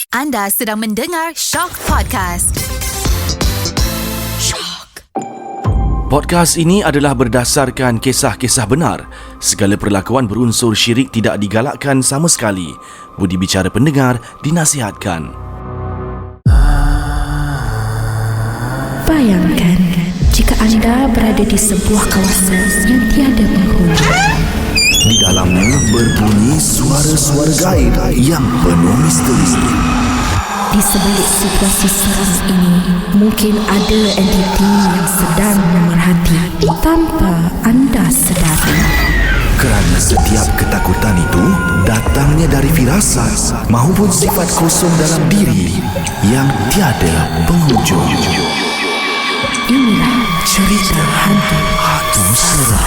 Anda sedang mendengar Shock Podcast. Shock. Podcast ini adalah berdasarkan kisah-kisah benar. Segala perlakuan berunsur syirik tidak digalakkan sama sekali. Budi bicara pendengar dinasihatkan. Bayangkan jika anda berada di sebuah kawasan yang tiada penghuni. Di dalamnya berbunyi suara-suara gaib yang penuh misteri. Di sebalik situasi seram ini, mungkin ada entiti yang sedang memerhati tanpa anda sedari. Kerana setiap ketakutan itu datangnya dari firasat maupun sifat kosong dalam diri yang tiada penghujung. Inilah cerita hantu seram.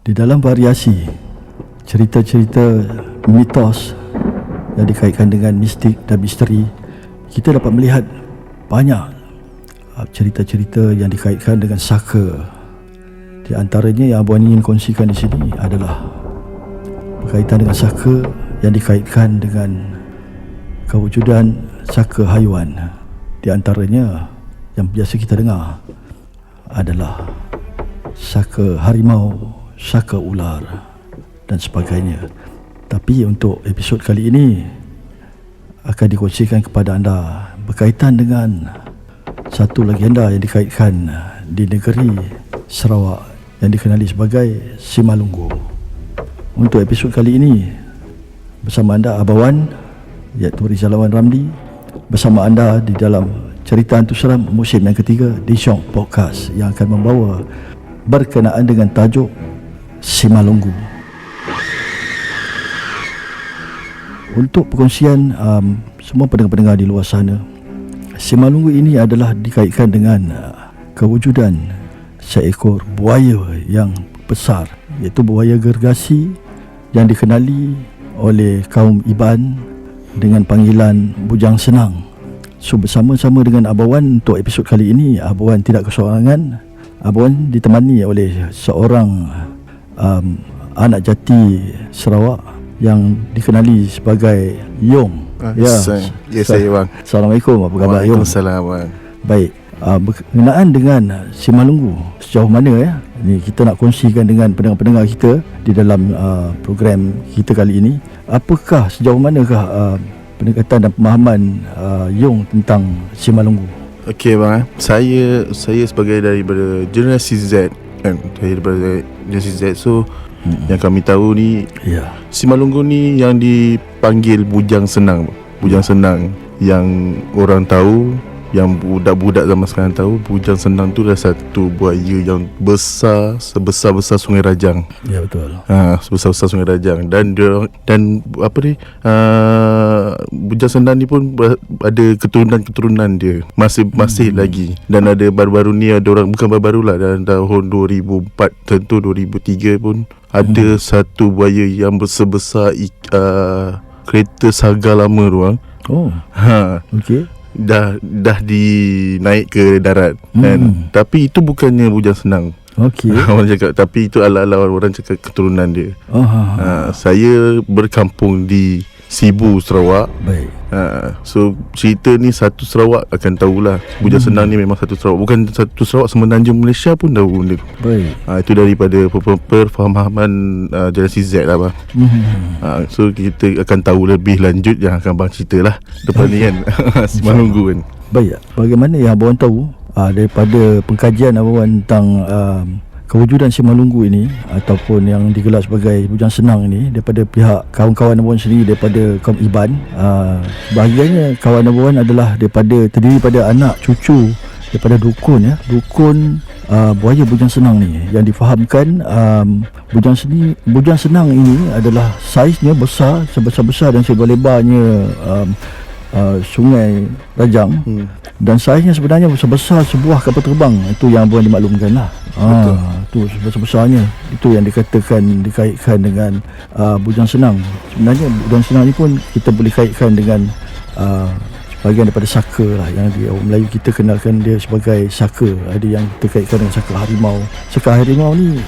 Di dalam variasi cerita-cerita mitos yang dikaitkan dengan mistik dan misteri, kita dapat melihat banyak cerita-cerita yang dikaitkan dengan saka. Di antaranya yang Abang ingin kongsikan di sini adalah berkaitan dengan saka yang dikaitkan dengan kewujudan saka haiwan. Di antaranya yang biasa kita dengar adalah saka harimau, saka ular dan sebagainya. Tapi untuk episod kali ini akan dikongsikan kepada anda berkaitan dengan satu legenda yang dikaitkan di negeri Sarawak yang dikenali sebagai Simalungu. Untuk episod kali ini bersama anda Abawan, iaitu Rizalawan Ramli, bersama anda di dalam cerita hantu seram musim yang ketiga di Shock Podcast yang akan membawa berkenaan dengan tajuk Simalungu. Untuk perkongsian semua pendengar-pendengar di luar sana, Simalungu ini adalah dikaitkan dengan kewujudan seekor buaya yang besar, iaitu buaya gergasi yang dikenali oleh kaum Iban dengan panggilan bujang senang. So bersama-sama dengan Abawan untuk episod kali ini, Abawan tidak kesorangan. Abawan ditemani oleh seorang anak jati Sarawak yang dikenali sebagai Yong. Saya bang. Assalamualaikum, apa khabar Yong? Waalaikumsalam bang. Baik, berkenaan dengan Simalungu, sejauh mana ini kita nak kongsikan dengan pendengar-pendengar kita di dalam program kita kali ini. Apakah sejauh manakah pendekatan dan pemahaman Yong tentang Simalungu? Okey bang, saya sebagai daripada generasi Z kan, saya daripada generasi Z. So yang kami tahu ni, Simalungu ni yang dipanggil bujang senang. Bujang senang yang orang tahu, yang budak-budak zaman sekarang tahu, bujang senang tu adalah satu buaya yang besar, sebesar-besar Sungai Rajang. Ya, betul. Sebesar-besar Sungai Rajang. Dan apa ni, bujang senang ni pun ada keturunan dia masih lagi. Dan ada baru-baru ni ada orang, bukan baru-baru lah, dalam tahun 2004 tentu 2003 pun ada satu buaya yang sebesar kereta saga lama tu bang. Oh. Okey. Dah dinaik ke darat kan. Tapi itu bukannya bujang senang. Okey. Orang cakap, tapi itu ala-ala orang cakap keturunan dia. Saya berkampung di Sibu, Sarawak. Baik. So cerita ni satu Sarawak akan tahulah. Bujang senang ni memang satu Sarawak. Bukan satu Sarawak, Semenanjung Malaysia pun tahu benda tu. Baik. Itu daripada perfahaman generasi Z lah bang. So kita akan tahu lebih lanjut yang akan bang cerita lah depan ni kan. Simalungu kan. Baik. Bagaimana yang abang tahu daripada pengkajian abang tentang kewujudan Simalungu ini ataupun yang digelar sebagai bujang senang ini daripada pihak kawan-kawan abang sendiri, daripada kaum Iban? Bahagiannya kawan abang adalah terdiri pada anak cucu daripada dukun buaya bujang senang ni, yang difahamkan bujang senang ini adalah saiznya besar, sebesar-besar dan selebar-lebarnya Sungai Rajang. Dan saiznya sebenarnya sebesar sebuah kapal terbang. Itu yang abang dimaklumkan lah. Itu sebesar-besarnya. Itu yang dikaitkan dengan bujang senang. Sebenarnya bujang senang ni pun kita boleh kaitkan dengan sebahagian daripada saka lah, yang di orang Melayu kita kenalkan dia sebagai saka. Ada yang kita kaitkan dengan saka harimau. Saka harimau ni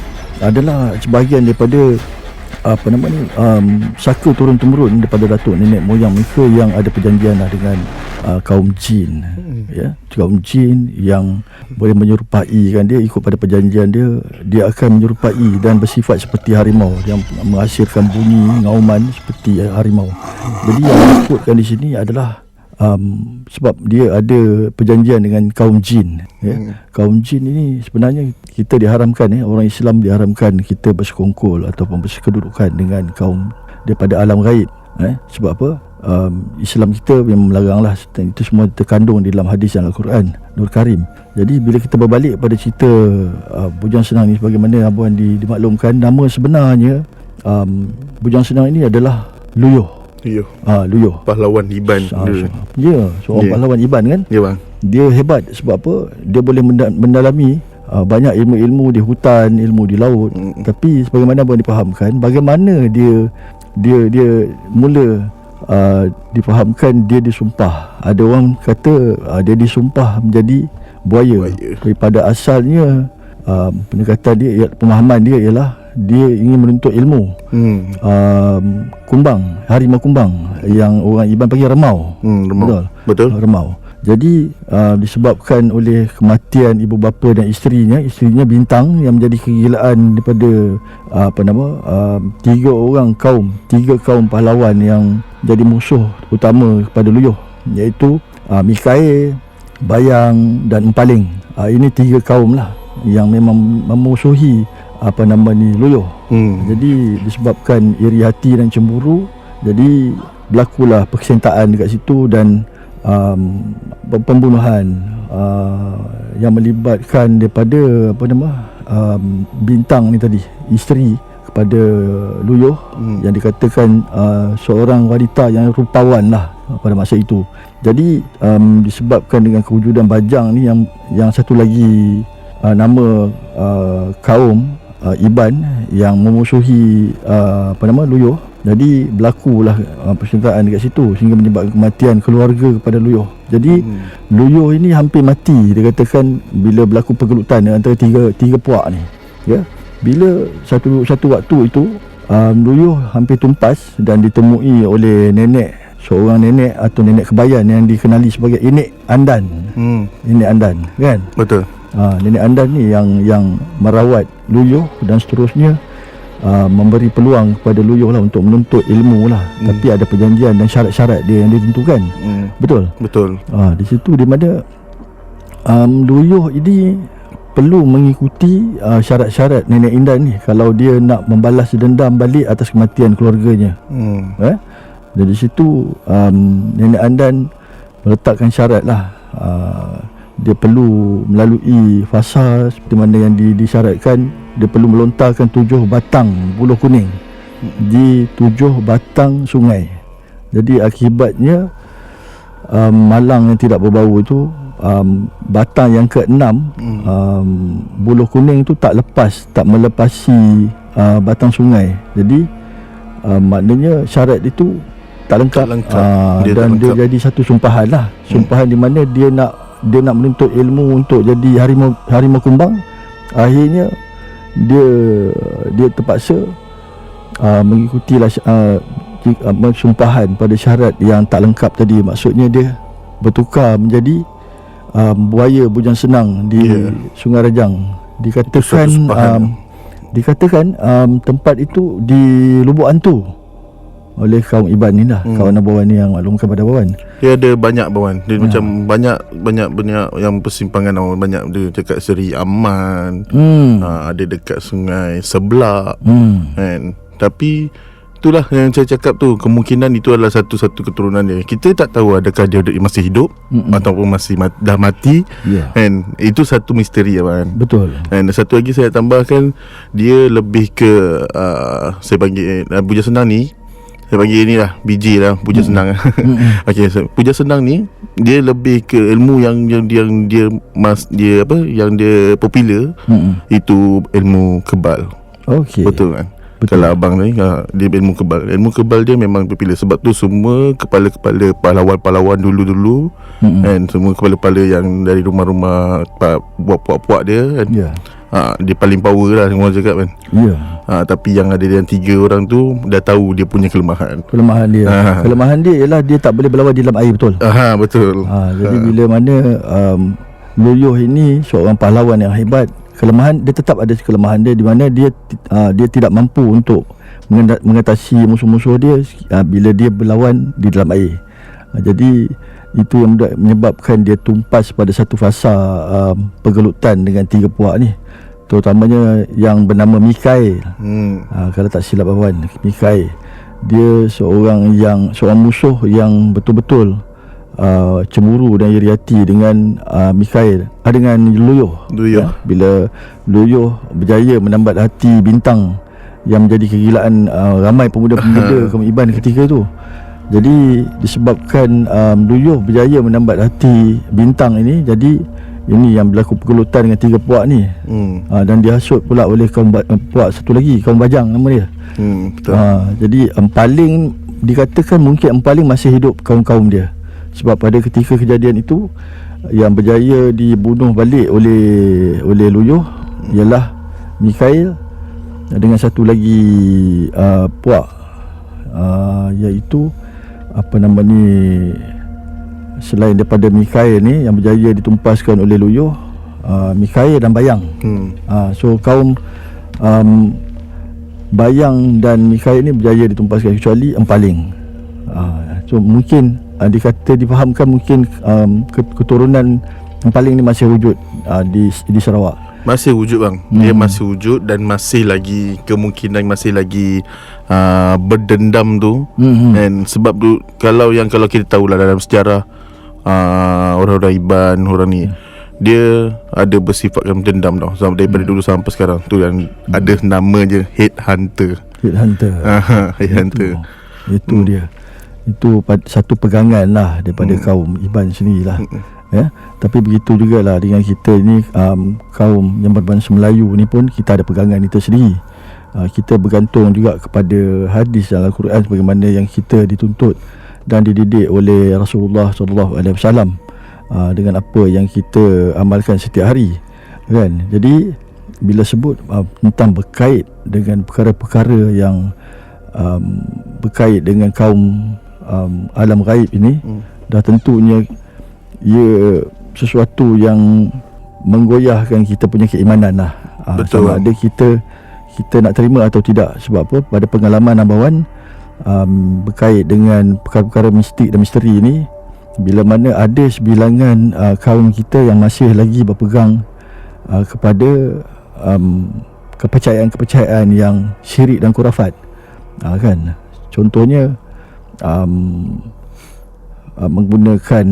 adalah sebahagian daripada saka turun-temurun daripada datuk nenek moyang mereka yang ada perjanjian dengan kaum jin. Ya, kaum jin yang boleh menyerupai kan, dia ikut pada perjanjian dia akan menyerupai dan bersifat seperti harimau yang menghasilkan bunyi ngauman seperti harimau. Jadi yang disebutkan di sini adalah sebab dia ada perjanjian dengan kaum jin, ya. Kaum jin ini sebenarnya kita diharamkan, orang Islam diharamkan kita bersekongkol ataupun bersekedudukan dengan kaum daripada alam gaib, sebab apa? Islam kita memang melaranglah. Itu semua terkandung di dalam hadis Al-Quran Nur Karim. Jadi bila kita berbalik pada cerita Bujang Senang ni, sebagaimana Abuan dimaklumkan, nama sebenarnya Bujang Senang ini adalah Luyuh. Luyuh, pahlawan Iban. Seorang pahlawan Iban kan. Ya bang. Dia hebat sebab apa? Dia boleh mendalami banyak ilmu-ilmu di hutan, ilmu di laut. Tapi sebagaimana abang difahamkan, bagaimana dia mula difahamkan dia disumpah. Ada orang kata dia disumpah menjadi buaya. Daripada asalnya pendekatan dia, pemahaman dia ialah dia ingin menuntut ilmu. Kumbang, harimau kumbang yang orang Iban panggil remau. Betul. Remau. Jadi disebabkan oleh kematian ibu bapa dan isterinya Bintang yang menjadi kegilaan daripada tiga kaum pahlawan yang jadi musuh utama kepada Luyuh, iaitu Mikail, Bayang dan Empaling. Ini tiga kaum lah yang memang memusuhi Luyuh. Jadi disebabkan iri hati dan cemburu, jadi berlakulah persentaan dekat situ dan pembunuhan yang melibatkan daripada Bintang ni tadi, isteri kepada Luyuh, yang dikatakan seorang wanita yang rupawan lah pada masa itu. Jadi disebabkan dengan kewujudan Bajang ni yang satu lagi nama kaum Iban yang memusuhi Luyuh, jadi berlakulah persenjataan dekat situ sehingga menyebabkan kematian keluarga kepada Luyuh. Jadi Luyuh ini hampir mati, dia katakan, bila berlaku pergelutan antara tiga puak ni, ya. Bila satu waktu itu Luyuh hampir tumpas dan ditemui oleh seorang nenek atau nenek Kebayan yang dikenali sebagai Enek Andan. Enek Andan kan? Betul. Nenek Andan ni yang merawat Luyuh dan seterusnya memberi peluang kepada Luyuh lah untuk menuntut ilmu lah. Tapi ada perjanjian dan syarat-syarat dia yang ditentukan. Betul. Di situ di mana Luyuh ini perlu mengikuti syarat-syarat Nenek Indan ni kalau dia nak membalas dendam balik atas kematian keluarganya. Dan di situ Nenek Andan meletakkan syarat lah. Dia perlu melalui fasa seperti mana yang disyaratkan. Dia perlu melontarkan 7 batang buluh kuning di 7 batang sungai. Jadi akibatnya malang yang tidak berbau itu, batang yang ke-6 buluh kuning itu tak melepasi batang sungai. Jadi maknanya syarat itu tak lengkap. Dan dia jadi satu sumpahan lah. Sumpahan di mana dia nak menuntut ilmu untuk jadi harimau kumbang. Akhirnya dia terpaksa mengikutilah sumpahan pada syarat yang tak lengkap tadi. Maksudnya dia bertukar menjadi buaya bujang senang di Sungai Rajang. Dikatakan tempat itu di Lubuk Hantu oleh kaum Iban ni lah. Kawan Abawan ni yang maklumkan pada Abawan. Dia ada banyak Abawan. Dia macam banyak yang persimpangan Abawan. Banyak dia dekat Seri Aman, ada dekat Sungai Seblak kan. Tapi itulah yang saya cakap tu, kemungkinan itu adalah satu-satu keturunan dia. Kita tak tahu adakah dia masih hidup ataupun masih dah mati kan. Itu satu misteri Abawan. Betul. Dan satu lagi saya tambahkan, dia lebih ke saya panggil Bujang Senang ni, saya panggil ni lah biji lah Bujang Senang. Okey, Bujang Senang ni dia lebih ke ilmu yang dia popular, itu ilmu kebal. Okey. Betul kan? Betul. Kalau abang ni dia ilmu kebal. Ilmu kebal dia memang popular. Sebab tu semua kepala-kepala pahlawan-pahlawan dulu-dulu dan semua kepala-kepala yang dari rumah-rumah puak-puak dia kan, dia paling power lah orang cakap kan. Ya. Tapi yang ada yang 3 orang tu dah tahu dia punya kelemahan. Kelemahan dia ialah dia tak boleh berlawan di dalam air, betul. Betul. Jadi bila mana Loyoh ini seorang pahlawan yang hebat, kelemahan dia tetap ada kelemahan dia, di mana dia tidak mampu untuk mengatasi musuh-musuh dia bila dia berlawan di dalam air. Jadi itu yang menyebabkan dia tumpas pada satu fasa pergelutan dengan 3 puak ni, terutamanya yang bernama Mikail. Kalau tak silap abang, Mikail dia seorang musuh yang betul-betul cemburu dan iri hati dengan Mikail, dengan Loyoh. Bila Loyoh berjaya menambat hati Bintang yang menjadi kegilaan ramai pemuda-pemuda kaum Iban ketika itu. Jadi disebabkan Loyoh berjaya menambat hati Bintang ini, jadi ini yang berlaku pergelutan dengan 3 puak ni. Dan dihasut pula oleh kaum puak satu lagi, kaum Bajang nama dia. Betul. Jadi Empaling dikatakan mungkin Empaling masih hidup kaum-kaum dia, sebab pada ketika kejadian itu yang berjaya dibunuh balik oleh Loyoh ialah Mikail dengan satu lagi puak, iaitu apa nama ni, selain daripada Mikail ni yang berjaya ditumpaskan oleh Loyoh, Mikail dan Bayang. So kaum Bayang dan Mikail ni berjaya ditumpaskan, kecuali Empaling. So mungkin difahamkan mungkin keturunan Empaling ni masih wujud di Sarawak. Masih wujud bang. Dia masih wujud dan masih lagi kemungkinan masih lagi berdendam tu. Dan sebab tu kalau kita tahulah dalam sejarah orang-orang Iban, orang ni dia ada bersifatkan dendam tau, sampai daripada dulu sampai sekarang tu, yang ada nama je Headhunter. Headhunter. Itu dia. Itu satu pegangan lah daripada kaum Iban sendirilah. Ya, tapi begitu jugalah dengan kita ni, kaum yang berbangsa Melayu ni pun kita ada pegangan kita sendiri. Kita bergantung juga kepada hadis dalam Al-Quran sebagaimana yang kita dituntut dan dididik oleh Rasulullah SAW, dengan apa yang kita amalkan setiap hari, kan. Jadi bila sebut tentang berkait dengan perkara-perkara yang berkait dengan kaum alam gaib ini, dah tentunya ia sesuatu yang menggoyahkan kita punya keimanan lah. Betul. Sama ada kita nak terima atau tidak. Sebab apa? Pada pengalaman Abawan, berkait dengan perkara-perkara mistik dan misteri ini, bila mana ada sebilangan kaum kita yang masih lagi berpegang kepada kepercayaan-kepercayaan yang syirik dan khurafat, kan. Contohnya menggunakan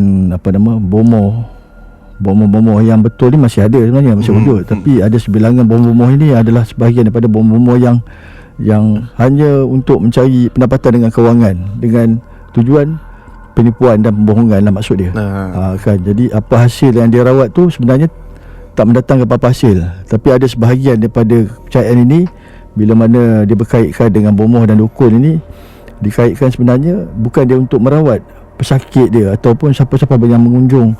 bom yang betul ni masih ada sebenarnya, masih wujud. Tapi ada sebilangan bom ini adalah sebahagian daripada bom yang hanya untuk mencari pendapatan dengan kewangan, dengan tujuan penipuan dan pembohongan lah maksud dia. Kan. Jadi apa hasil yang dia rawat tu sebenarnya tak mendatangkan apa-apa hasil. Tapi ada sebahagian daripada kepercayaan ini, bila mana dia berkaitkan dengan bomoh dan dukun ini, dikaitkan sebenarnya bukan dia untuk merawat pesakit dia ataupun siapa-siapa yang mengunjung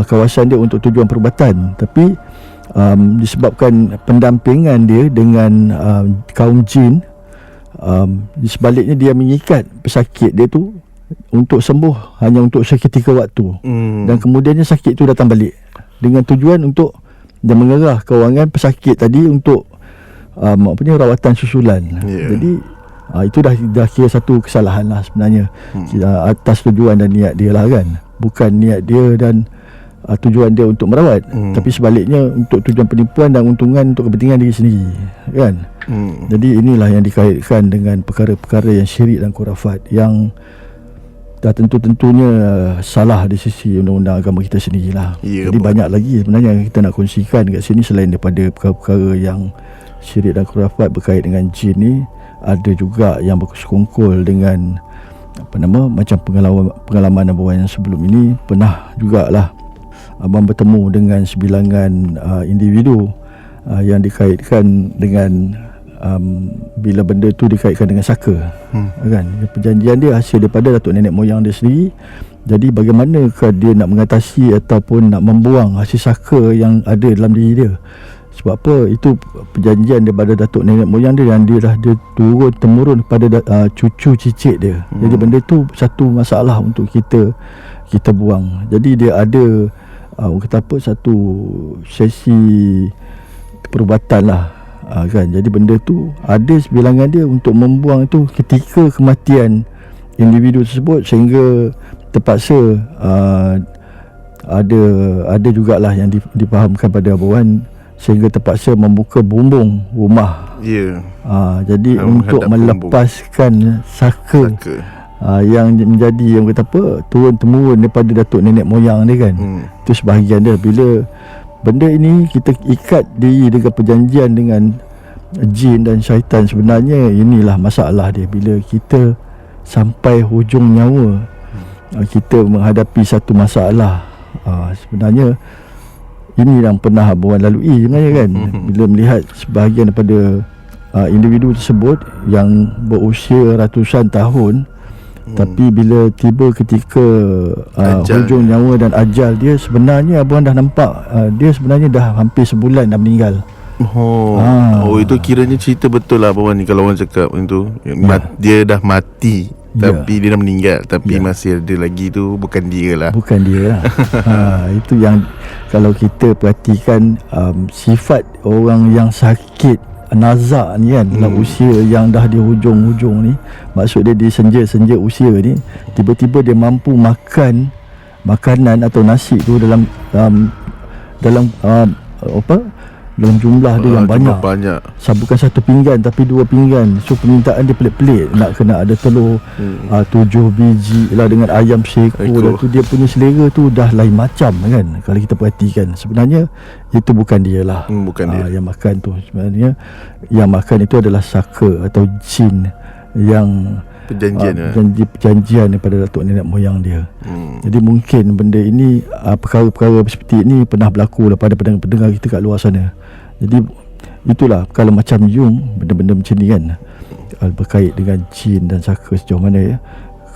kawasan dia untuk tujuan perubatan, tapi disebabkan pendampingan dia dengan kaum jin, sebaliknya dia mengikat pesakit dia tu untuk sembuh hanya untuk seketika waktu. Dan kemudiannya sakit tu datang balik dengan tujuan untuk dia mengerah kewangan pesakit tadi untuk rawatan susulan. Jadi itu dah kira satu kesalahan lah sebenarnya, atas tujuan dan niat dia lah, kan. Bukan niat dia dan tujuan dia untuk merawat, tapi sebaliknya untuk tujuan penipuan dan untungan untuk kepentingan diri sendiri, kan. Jadi inilah yang dikaitkan dengan perkara-perkara yang syirik dan khurafat, yang dah tentunya salah di sisi undang-undang agama kita sendirilah. Jadi banyak lagi sebenarnya yang kita nak kongsikan kat sini selain daripada perkara-perkara yang syirik dan khurafat berkait dengan jin ni. Ada juga yang bersekongkol dengan macam pengalaman abang yang sebelum ini. Pernah jugalah abang bertemu dengan sebilangan individu yang dikaitkan dengan bila benda tu dikaitkan dengan saka, kan. Perjanjian dia hasil daripada datuk nenek moyang dia sendiri. Jadi bagaimanakah dia nak mengatasi ataupun nak membuang hasil saka yang ada dalam diri dia. Sebab apa? Itu perjanjian daripada datuk nenek moyang dia, yang dia turun temurun kepada cucu cicit dia. Jadi benda tu satu masalah untuk kita buang. Jadi dia ada orang kata apa, satu sesi perubatan lah, kan. Jadi benda tu ada sebilangan dia untuk membuang itu ketika kematian individu tersebut, sehingga terpaksa ada jugalah yang difahamkan pada Abu Wan, sehingga terpaksa membuka bumbung rumah. Jadi untuk melepaskan saka. Yang menjadi yang kata apa, turun temurun daripada datuk nenek moyang dia, kan. Itu sebahagian dia. Bila benda ini kita ikat diri dengan perjanjian dengan jin dan syaitan, sebenarnya inilah masalah dia. Bila kita sampai hujung nyawa, kita menghadapi satu masalah, sebenarnya ini yang pernah Abu Wan lalui sebenarnya, kan. Bila melihat sebahagian daripada individu tersebut yang berusia ratusan tahun, tapi bila tiba ketika hujung nyawa dan ajal dia, sebenarnya Abu Wan dah nampak dia sebenarnya dah hampir sebulan dah meninggal. Itu kiranya cerita betul lah Abu Wan ni. Kalau orang cakap itu dia dah mati, tapi dia dah meninggal, tapi masih ada lagi, tu bukan dia lah. Itu yang kalau kita perhatikan sifat orang yang sakit nazak ni, kan, dalam usia yang dah di hujung-hujung ni, maksud dia di senja-senja usia ni, tiba-tiba dia mampu makan makanan atau nasi tu dalam dalam jumlah dia yang banyak. Bukan satu pinggan tapi 2 pinggan. So permintaan dia pelik-pelik, nak kena ada telur 7 biji lah dengan ayam seekor. Dan tu dia punya selera tu dah lain macam, kan. Kalau kita perhatikan, sebenarnya itu bukan dia lah. Yang makan tu, sebenarnya yang makan itu adalah saka atau jin yang perjanjian daripada datuk nenek moyang dia. Jadi mungkin benda ini, perkara-perkara seperti ini pernah berlaku daripada pendengar kita kat luar sana. Jadi itulah, kalau macam Jung, benda-benda macam ni, kan, berkait dengan jin dan saka sejauh mana, ya.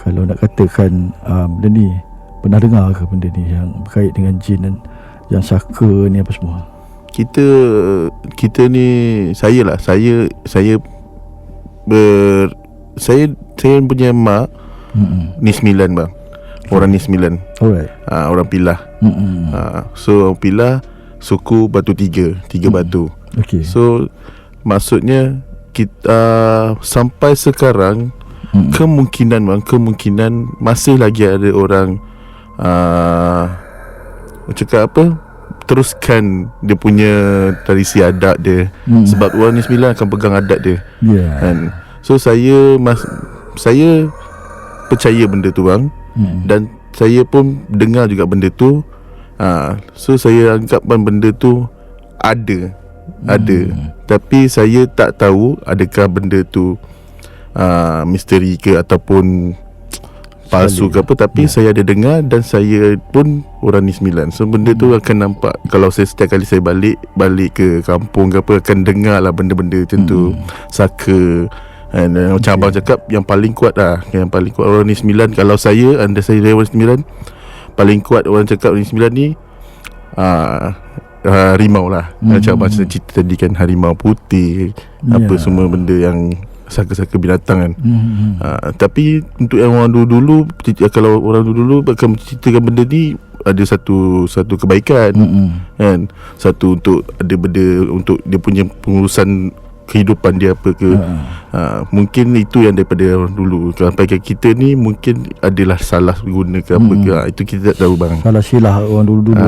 Kalau nak katakan benda ni, pernah dengar ke benda ni yang berkait dengan jin dan yang saka ni apa semua? Kita ni, saya punya mak ni 9 bang. Orang ni 9. Alright. Orang Pilah. So orang Pilah suku Batu 3 batu. Okay. So maksudnya kita sampai sekarang kemungkinan masih lagi ada orang cakap apa, teruskan dia punya tradisi adat dia. Sebab orang ni 9 akan pegang adat dia. And so saya percaya benda tu bang. Dan saya pun dengar juga benda tu. So saya anggapkan benda tu ada. Tapi saya tak tahu adakah benda tu misteri ke ataupun palsu ke apa. Tapi saya ada dengar, dan saya pun orang ni 9. So benda tu akan nampak. Kalau saya setiap kali saya balik ke kampung ke apa, akan dengar lah benda-benda macam tu. Saka. Dan macam abang cakap, yang paling kuat orang ni 9. Kalau saya orang 9, paling kuat orang cakap ni 9 ni harimau lah. Macam abang cerita tadi kan, harimau putih, apa semua benda yang saka-saka binatang, kan. Tapi untuk yang orang dulu, kalau orang dulu akan menceritakan benda ni, ada satu kebaikan, kan. Satu untuk ada benda untuk dia punya pengurusan kehidupan dia apa ke. Mungkin itu yang daripada orang dulu. Sampai ke kita ni mungkin adalah salah guna ke apa ke. Itu kita tak tahu bang. Salah silah orang dulu-dulu.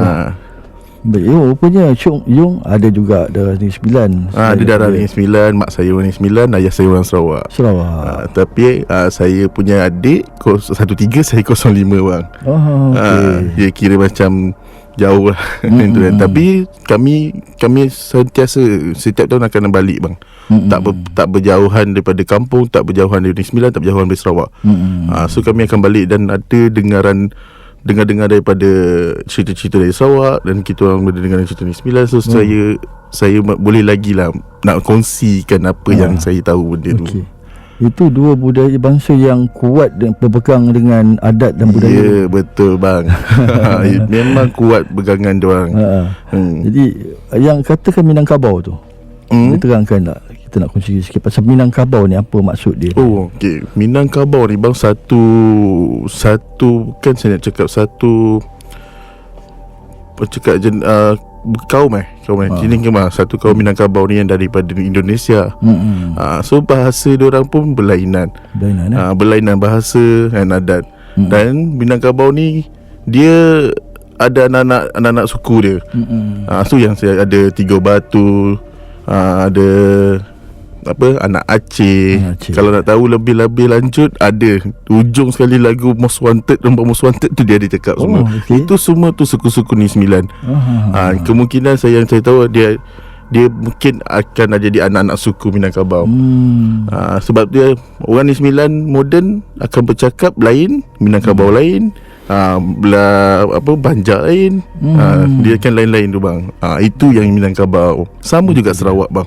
Rupanya Yung ada juga darah ni 9. Ada darah ni 9. Mak saya orang ni 9, ayah saya orang Sarawak. Tapi saya punya adik 13, saya 05 bang. Dia kira macam jauh lah. Tapi kami sentiasa setiap tahun akan balik bang. Tak berjauhan daripada kampung, tak berjauhan dari 9, tak berjauhan dari Sarawak. So kami akan balik, dan ada dengar daripada cerita-cerita dari Sarawak, dan kita orang berdengar cerita ni 9. So saya boleh lagi lah nak kongsikan apa yang saya tahu benda tu. Itu dua budaya bangsa yang kuat dan berpegang dengan adat dan budaya. Ya, betul bang. Memang kuat pegangan diorang. Jadi yang katakan Minangkabau tu, boleh terangkan tak? Kita nak kongsi sikit pasal Minangkabau ni, apa maksud dia? Oh, okey. Minangkabau ni bang satu kan saya nak cakap satu kaum Sini kemah satu kaum Minangkabau ni yang daripada Indonesia. So bahasa diorang pun berlainan. Berlainan bahasa dan adat. Dan Minangkabau ni dia ada anak-anak suku dia. So yang saya ada Tiga Batu, ada anak Aceh. Kalau nak tahu lebih lanjut, ada ujung sekali lagu Most Wanted, Nombor Most Wanted tu dia ada cakap semua. Itu semua tu suku-suku ni 9. Kemungkinan yang saya tahu dia mungkin akan jadi anak-anak suku Minangkabau. Sebab dia orang ni 9 moden akan bercakap lain, Minangkabau lain, Banjar lain. Dia akan lain-lain tu bang. Itu yang Minangkabau. Sama juga Sarawak bang.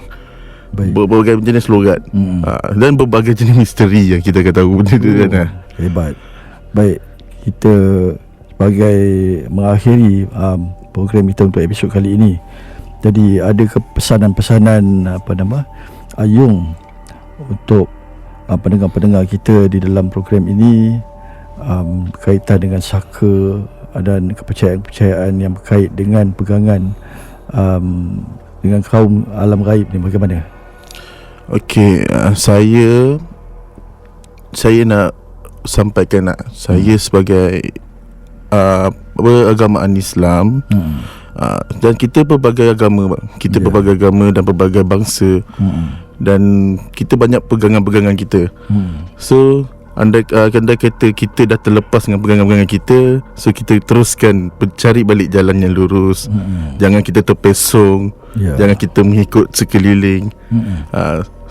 Berbagai jenis logat. Dan berbagai jenis misteri yang kita akan tahu benda tu kan. Hebat. Baik, kita sebagai mengakhiri program kita untuk episod kali ini, jadi ada pesanan-pesanan Ayung untuk pendengar-pendengar kita di dalam program ini, berkaitan dengan saka dan kepercayaan yang berkait dengan pegangan dengan kaum alam gaib ni, bagaimana? Okey, saya nak sampaikan saya sebagai beragamaan Islam, dan kita berbagai agama bang. Kita berbagai agama dan berbagai bangsa, dan kita banyak pegangan-pegangan kita. So andai kata kita dah terlepas dengan pegangan-pegangan kita, so kita teruskan cari balik jalan yang lurus. Jangan kita terpesong, jangan kita mengikut sekeliling.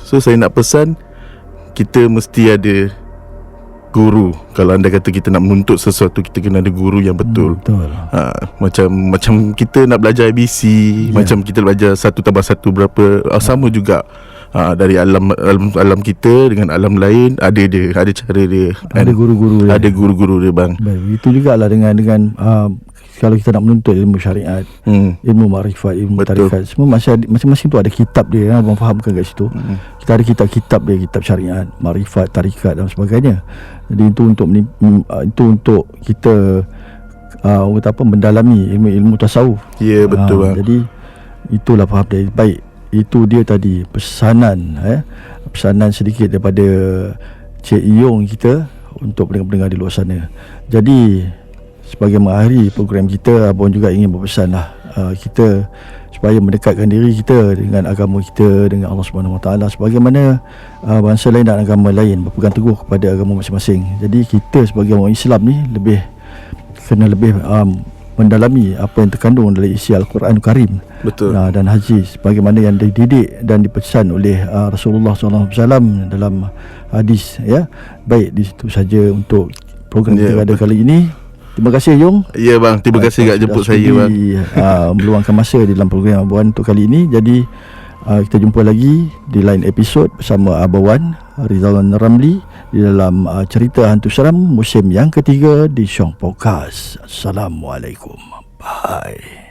So saya nak pesan, kita mesti ada guru. Kalau anda kata kita nak menuntut sesuatu, kita kena ada guru yang betul. Macam kita nak belajar ABC, macam kita belajar 1 tambah 1 berapa, sama juga. Dari alam kita dengan alam lain, ada cara dia, ada guru-guru dia. Ada guru-guru dia bang. Baik, itu jugalah dengan kalau kita nak menuntut ilmu syariat, ilmu makrifat, ilmu tarikat, semua masing-masing tu ada kitab dia. Abang fahamkan kat situ. Kita ada kitab dia, kitab syariat, makrifat, tarikat dan sebagainya. Jadi itu untuk kita mendalami ilmu tasawuf. Ya, betul bang. Jadi itulah faham dia. Baik, itu dia tadi pesanan sedikit daripada Cik Iyong kita untuk pendengar-pendengar di luar sana. Jadi sebagai mengakhiri program kita, abang juga ingin berpesan kita supaya mendekatkan diri kita dengan agama kita, dengan Allah Subhanahu Wa Taala, sebagaimana bangsa lain dan agama lain berpegang teguh kepada agama masing-masing. Jadi kita sebagai orang Islam ni kena lebih mendalami apa yang terkandung dalam isi Al-Quran Karim. Betul. Dan haji sebagaimana yang dididik dan dipesan oleh Rasulullah SAW dalam hadis. Baik, di situ saja untuk program kita pada kali ini. Terima kasih Yung. Ya bang, terima kasih kat jemput saya bang. Meluangkan masa di dalam program Abang Wan untuk kali ini. Jadi kita jumpa lagi di lain episod bersama Abang Wan Rizalwan Ramli di dalam cerita hantu seram musim yang ketiga di Syong Podcast. Assalamualaikum. Bye.